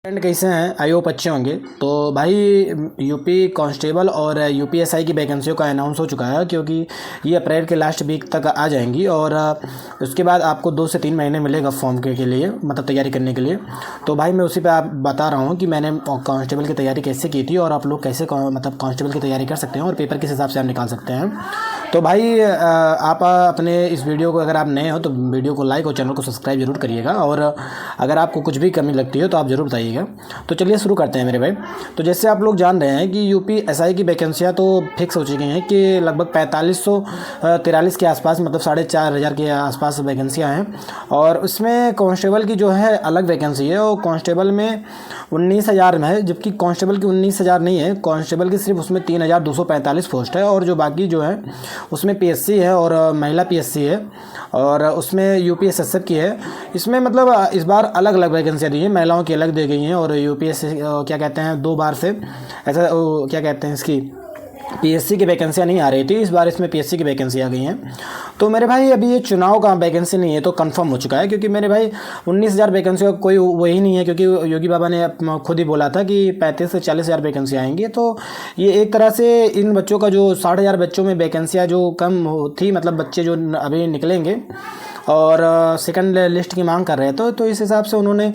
Friend कैसे हैं? I hope अच्छे होंगे। तो भाई यूपी कांस्टेबल और यूपीएसआई की वैकेंसियों का अनाउंस हो चुका है, क्योंकि ये अप्रैल के लास्ट वीक तक आ जाएंगी और उसके बाद आपको 2 से 3 महीने मिलेगा फॉर्म के लिए, मतलब तैयारी करने के लिए। तो भाई मैं उसी पे आप बता रहा हूँ कि मैंने कांस्टेबल की तैयारी कैसे की थी और आप लोग कैसे मतलब कांस्टेबल की तैयारी कर सकते हैं और पेपर किस हिसाब से आप निकाल सकते हैं। तो भाई आप अपने इस वीडियो को, अगर आप नए हो तो वीडियो को लाइक और चैनल को सब्सक्राइब जरूर करिएगा, और अगर आपको कुछ भी कमी लगती है तो आप ज़रूर बताइएगा। तो चलिए शुरू करते हैं मेरे भाई। तो जैसे आप लोग जान रहे हैं कि यूपीएसआई की वैकेंसियाँ तो फिक्स हो चुकी हैं कि लगभग 4543 के आसपास, मतलब 4500 के आसपास वैकेंसियाँ हैं। और उसमें कांस्टेबल की जो है अलग वैकेंसी है, और कांस्टेबल में 19,000 में है, जबकि कांस्टेबल की 19,000 नहीं है। कांस्टेबल की सिर्फ उसमें 3,245 पोस्ट है, और जो बाकी जो है उसमें पीएससी है और महिला पीएससी है, और उसमें यूपीएसएसएफ की है। इसमें मतलब इस बार अलग अलग वैकेंसियाँ दी हैं, महिलाओं की अलग दी गई हैं, और यूपीएससी क्या कहते हैं 2 बार से ऐसा क्या कहते हैं इसकी पीएससी की वैकेंसियाँ नहीं आ रही थी, इस बार इसमें पीएससी की वैकेंसी आ गई हैं। तो मेरे भाई अभी ये चुनाव का वैकेंसी नहीं है, तो कंफर्म हो चुका है, क्योंकि मेरे भाई 19,000 वैकेंसी का कोई वही नहीं है, क्योंकि योगी बाबा ने खुद ही बोला था कि 35 से 40,000 वैकेंसी आएंगी। तो ये एक तरह से इन बच्चों का जो 60,000 बच्चों में वैकेंसियाँ जो कम थी, मतलब बच्चे जो अभी निकलेंगे और सेकंड लिस्ट की मांग कर रहे थे, तो इस हिसाब से उन्होंने,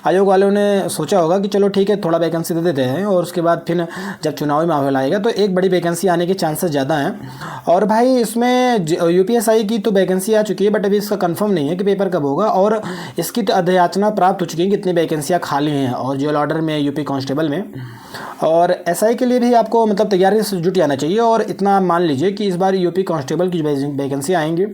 आयोग वालों ने सोचा होगा कि चलो ठीक है, थोड़ा वैकेंसी दे देते हैं, और उसके बाद फिर जब चुनावी माहौल आएगा तो एक बड़ी वैकेंसी आने के चांसेस ज़्यादा हैं। और भाई इसमें यूपीएसआई की तो वैकेंसी आ चुकी है, बट अभी इसका कंफर्म नहीं है कि पेपर कब होगा, और इसकी तो अधियाचना प्राप्त हो चुकी है कितनी वैकेंसियाँ खाली हैं, और जेल ऑर्डर में, यूपी कांस्टेबल में। और एसआई के लिए भी आपको मतलब तैयारी से जुट जाना चाहिए। और इतना मान लीजिए कि इस बार यूपी कांस्टेबल की वैकेंसी आएंगी,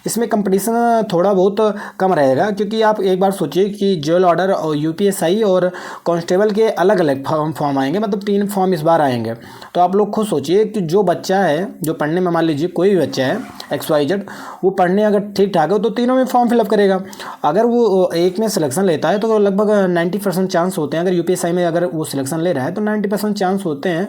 इसमें कंपटीशन थोड़ा बहुत कम रहेगा, क्योंकि आप एक बार सोचिए कि जेल ऑर्डर और यूपीएसआई और कांस्टेबल के अलग अलग फॉर्म आएंगे, मतलब 3 फॉर्म इस बार आएंगे। तो आप लोग खुद सोचिए कि जो बच्चा है, जो पढ़ने में, मान लीजिए कोई भी बच्चा है XYZ, वो पढ़ने अगर ठीक ठाक है तो तीनों में फॉर्म फिलअप करेगा। अगर वो एक में सिलेक्शन लेता है तो लगभग 90% चांस होते हैं, अगर यूपीएसआई में अगर वो सिलेक्शन ले रहा है तो 90% चांस होते हैं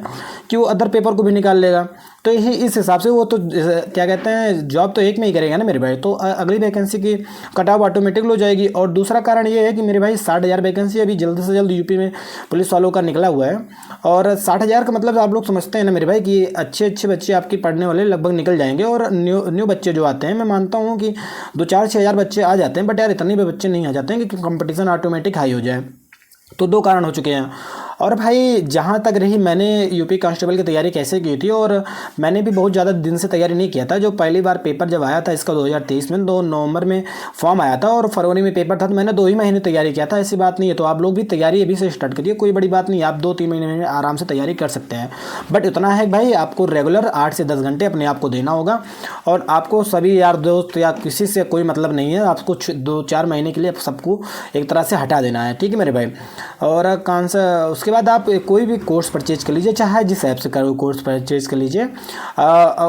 कि वो अदर पेपर को भी निकाल लेगा। तो यही इस हिसाब से वो तो क्या कहते हैं, जॉब तो एक में ही करेगा ना मेरे भाई, तो अगली वैकेंसी की कट ऑफ ऑटोमेटिक हो जाएगी। और दूसरा कारण ये है कि मेरे भाई 60,000 वैकेंसी अभी जल्द से जल्द यूपी में पुलिस वालों का निकला हुआ है, और 60,000 का मतलब आप लोग समझते हैं ना मेरे भाई कि अच्छे अच्छे बच्चे आपके पढ़ने वाले लगभग निकल जाएंगे, और न्यू बच्चे जो आते हैं, मैं मानता हूँ कि 2-4-6,000 बच्चे आ जाते हैं, बट यार इतने भी बच्चे नहीं आ जाते हैं कि कंपटीशन ऑटोमेटिक हाई हो जाए। तो 2 कारण हो चुके हैं। और भाई जहाँ तक रही, मैंने यूपी कांस्टेबल की तैयारी कैसे की थी, और मैंने भी बहुत ज़्यादा दिन से तैयारी नहीं किया था। जो पहली बार पेपर जब आया था इसका 2023 में, 2 नवंबर में फॉर्म आया था और फरवरी में पेपर था, तो मैंने 2 ही महीने तैयारी किया था, ऐसी बात नहीं है। तो आप लोग भी तैयारी अभी से स्टार्ट करिए, कोई बड़ी बात नहीं, आप 2-3 महीने में आराम से तैयारी कर सकते हैं। बट इतना है भाई, आपको रेगुलर 8 से 10 घंटे अपने आप को देना होगा, और आपको सभी यार दोस्त या किसी से कोई मतलब नहीं है, आपको 2-4 महीने के लिए सबको एक तरह से हटा देना है, ठीक है मेरे भाई। और उसके बाद आप कोई भी कोर्स परचेज कर लीजिए, चाहे जिस ऐप से करो कोर्स परचेज कर लीजिए।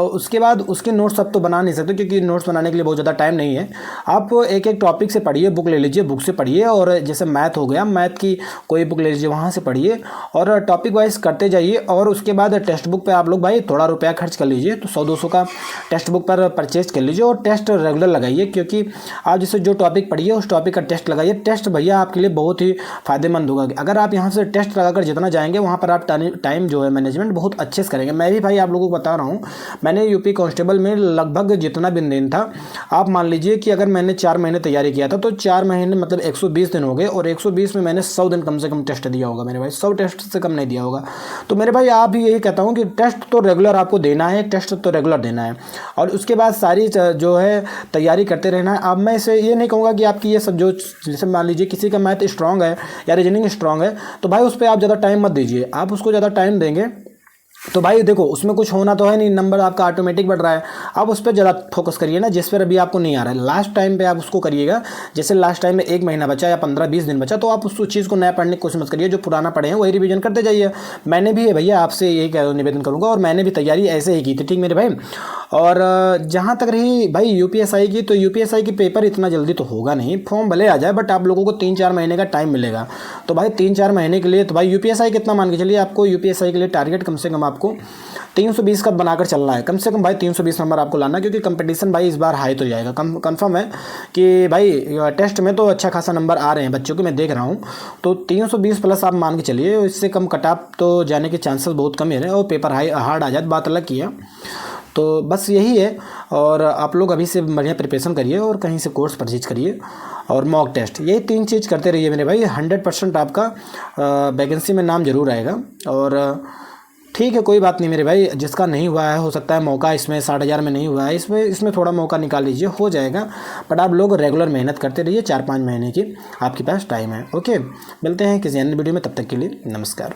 उसके बाद उसके नोट्स अब तो बना नहीं सकते, क्योंकि नोट्स बनाने के लिए बहुत ज़्यादा टाइम नहीं है। आप एक एक टॉपिक से पढ़िए, बुक ले लीजिए, बुक से पढ़िए, और जैसे मैथ हो गया, मैथ की कोई बुक ले लीजिए, वहाँ से पढ़िए, और टॉपिक वाइज करते जाइए। और उसके बाद टेक्स्ट बुक पर आप लोग भाई थोड़ा रुपया खर्च कर लीजिए, तो 100-200 का टेक्स्ट बुक पर परचेज कर लीजिए, और टेस्ट रेगुलर लगाइए, क्योंकि आप जैसे जो टॉपिक पढ़िए उस टॉपिक का टेस्ट लगाइए। टेस्ट भैया आपके लिए बहुत ही फायदेमंद होगा। अगर आप यहाँ से टेस्ट लगाकर जितना जाएंगे, वहाँ पर आप टाइम जो है मैनेजमेंट बहुत अच्छे से करेंगे। मैं भी भाई आप लोगों को बता रहा हूँ, मैंने यूपी कांस्टेबल में लगभग जितना भी दिन था, आप मान लीजिए कि अगर मैंने 4 महीने तैयारी किया था, तो 4 महीने मतलब 120 दिन हो गए, और 120 में मैंने 100 दिन कम से कम टेस्ट दिया होगा मेरे भाई, 100 टेस्ट से कम नहीं दिया होगा। तो मेरे भाई आप भी यही कहता हूँ कि टेस्ट तो रेगुलर आपको देना है, टेस्ट तो रेगुलर देना है, और उसके बाद सारी जो है तैयारी करते रहना है। अब मैं इसे ये नहीं कहूँगा कि आपकी ये सब जो, जैसे मान लीजिए किसी का मैथ स्ट्रांग है या रीजनिंग स्ट्रांग है, तो भाई उस पर आप ज़्यादा टाइम मत दीजिए। आप उसको ज़्यादा टाइम देंगे तो भाई देखो, उसमें कुछ होना तो है नहीं, नंबर आपका ऑटोमेटिक बढ़ रहा है। आप उस पर ज़्यादा फोकस करिए ना, जिस पर अभी आपको नहीं आ रहा है। लास्ट टाइम पे आप उसको करिएगा, जैसे लास्ट टाइम में 1 महीना बचा या 15-20 दिन बचा, तो आप उस चीज़ को नया पढ़ने की कोशिश मत करिए, जो पुराना पढ़े हैं वही रिवीजन करते जाइए। मैंने भी भैया आपसे यही निवेदन करूँगा, और मैंने भी तैयारी ऐसे ही की थी, ठीक मेरे भाई। और जहाँ तक रही भाई यूपीएसआई की, तो यूपीएसआई की पेपर इतना जल्दी तो होगा नहीं, फॉर्म भले आ जाए, बट आप लोगों को 3-4 महीने का टाइम मिलेगा। तो भाई 3-4 महीने के लिए तो भाई यूपीएसआई कितना मान के चलिए, आपको यूपीएसआई के लिए टारगेट कम से कम आपको 320 का बनाकर चलना है, कम से कम भाई 320 नंबर आपको लाना है, क्योंकि कंपटीशन भाई इस बार हाई तो जाएगा। कंफर्म है कि भाई टेस्ट में तो अच्छा खासा नंबर आ रहे हैं बच्चों के, मैं देख रहा हूँ। तो 320 प्लस आप मान के चलिए, इससे कम कट ऑफ तो जाने के चांसेस बहुत कम ही है, और पेपर हार्ड आ जाए बात अलग की है। तो बस यही है, और आप लोग अभी से बढ़िया प्रिपरेशन करिए और कहीं से कोर्स परचेज करिए और मॉक टेस्ट, यही 3 चीज़ करते रहिए मेरे भाई। 100% आपका वैकेंसी में नाम जरूर आएगा। और ठीक है, कोई बात नहीं मेरे भाई, जिसका नहीं हुआ है हो सकता है मौका इसमें 60,000 में नहीं हुआ है, इसमें थोड़ा मौका निकाल लीजिए, हो जाएगा। बट आप लोग रेगुलर मेहनत करते रहिए, 4-5 महीने की आपके पास टाइम है। ओके, मिलते हैं किसी अन्य वीडियो में, तब तक के लिए नमस्कार।